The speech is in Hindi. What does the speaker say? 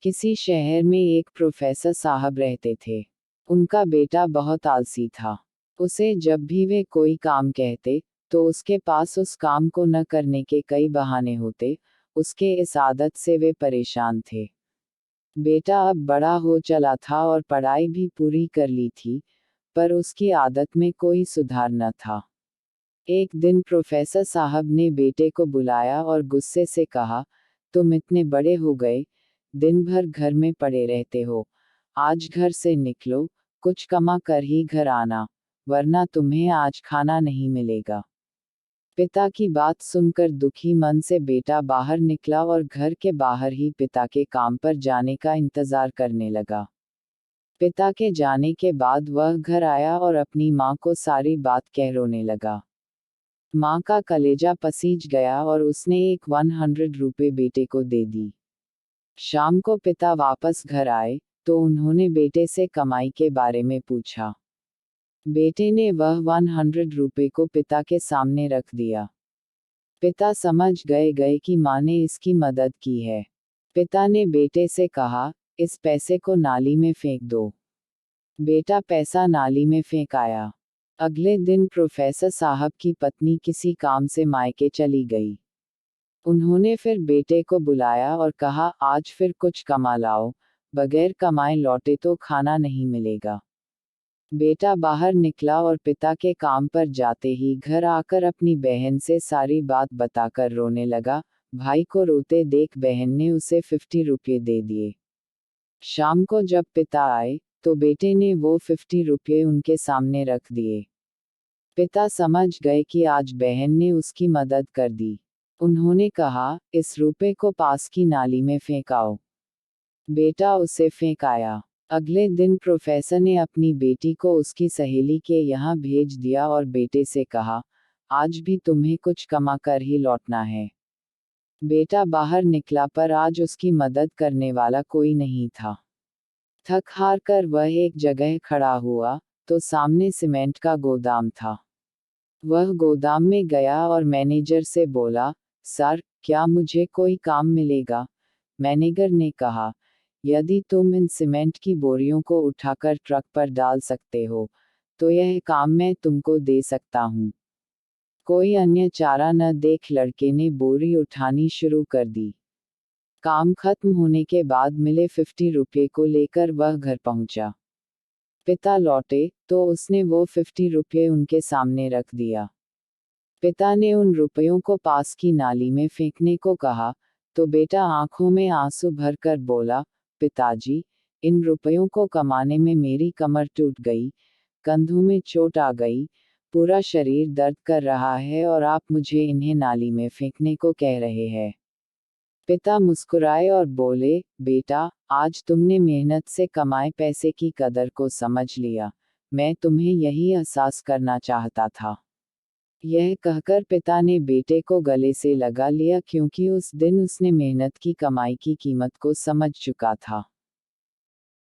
किसी शहर में एक प्रोफेसर साहब रहते थे। उनका बेटा बहुत आलसी था। उसे जब भी वे कोई काम कहते, तो उसके पास उस काम को न करने के कई बहाने होते। उसके इस आदत से वे परेशान थे। बेटा अब बड़ा हो चला था और पढ़ाई भी पूरी कर ली थी, पर उसकी आदत में कोई सुधार न था। एक दिन प्रोफेसर साहब ने बेटे को बुलाया और गुस्से से कहा, तुम इतने बड़े हो गए, दिन भर घर में पड़े रहते हो। आज घर से निकलो, कुछ कमा कर ही घर आना, वरना तुम्हें आज खाना नहीं मिलेगा। पिता की बात सुनकर दुखी मन से बेटा बाहर निकला और घर के बाहर ही पिता के काम पर जाने का इंतजार करने लगा। पिता के जाने के बाद वह घर आया और अपनी माँ को सारी बात कह रोने लगा। माँ का कलेजा पसीज गया और उसने एक 100 रुपए बेटे को दे दी। शाम को पिता वापस घर आए, तो उन्होंने बेटे से कमाई के बारे में पूछा। बेटे ने वह 100 रुपए को पिता के सामने रख दिया। पिता समझ गए कि माँ ने इसकी मदद की है। पिता ने बेटे से कहा, इस पैसे को नाली में फेंक दो। बेटा पैसा नाली में फेंक आया। अगले दिन प्रोफेसर साहब की पत्नी किसी काम से मायके चली गई। उन्होंने फिर बेटे को बुलाया और कहा, आज फिर कुछ कमा लाओ, बगैर कमाए लौटे तो खाना नहीं मिलेगा। बेटा बाहर निकला और पिता के काम पर जाते ही घर आकर अपनी बहन से सारी बात बताकर रोने लगा। भाई को रोते देख बहन ने उसे 50 रुपये दे दिए। शाम को जब पिता आए, तो बेटे ने वो 50 रुपये उनके सामने रख दिए। पिता समझ गए कि आज बहन ने उसकी मदद कर दी। उन्होंने कहा, इस रुपए को पास की नाली में फेंकाओ। बेटा उसे फेंक आया। अगले दिन प्रोफेसर ने अपनी बेटी को उसकी सहेली के यहाँ भेज दिया और बेटे से कहा, आज भी तुम्हें कुछ कमा कर ही लौटना है। बेटा बाहर निकला पर आज उसकी मदद करने वाला कोई नहीं था। थक हार कर वह एक जगह खड़ा हुआ, तो सामने सीमेंट का गोदाम था। वह गोदाम में गया और मैनेजर से बोला, सर, क्या मुझे कोई काम मिलेगा? मैनेजर ने कहा, यदि तुम इन सीमेंट की बोरियों को उठाकर ट्रक पर डाल सकते हो, तो यह काम मैं तुमको दे सकता हूँ। कोई अन्य चारा न देख लड़के ने बोरी उठानी शुरू कर दी। काम खत्म होने के बाद मिले 50 रुपये को लेकर वह घर पहुंचा। पिता लौटे, तो उसने वो 50 रुपये उनके सामने रख दिया। पिता ने उन रुपयों को पास की नाली में फेंकने को कहा, तो बेटा आंखों में आंसू भरकर बोला, पिताजी, इन रुपयों को कमाने में मेरी कमर टूट गई, कंधों में चोट आ गई, पूरा शरीर दर्द कर रहा है और आप मुझे इन्हें नाली में फेंकने को कह रहे हैं। पिता मुस्कुराए और बोले, बेटा, आज तुमने मेहनत से कमाए पैसे की कदर को समझ लिया। मैं तुम्हें यही एहसास करना चाहता था। यह कहकर पिता ने बेटे को गले से लगा लिया, क्योंकि उस दिन उसने मेहनत की कमाई की कीमत को समझ चुका था।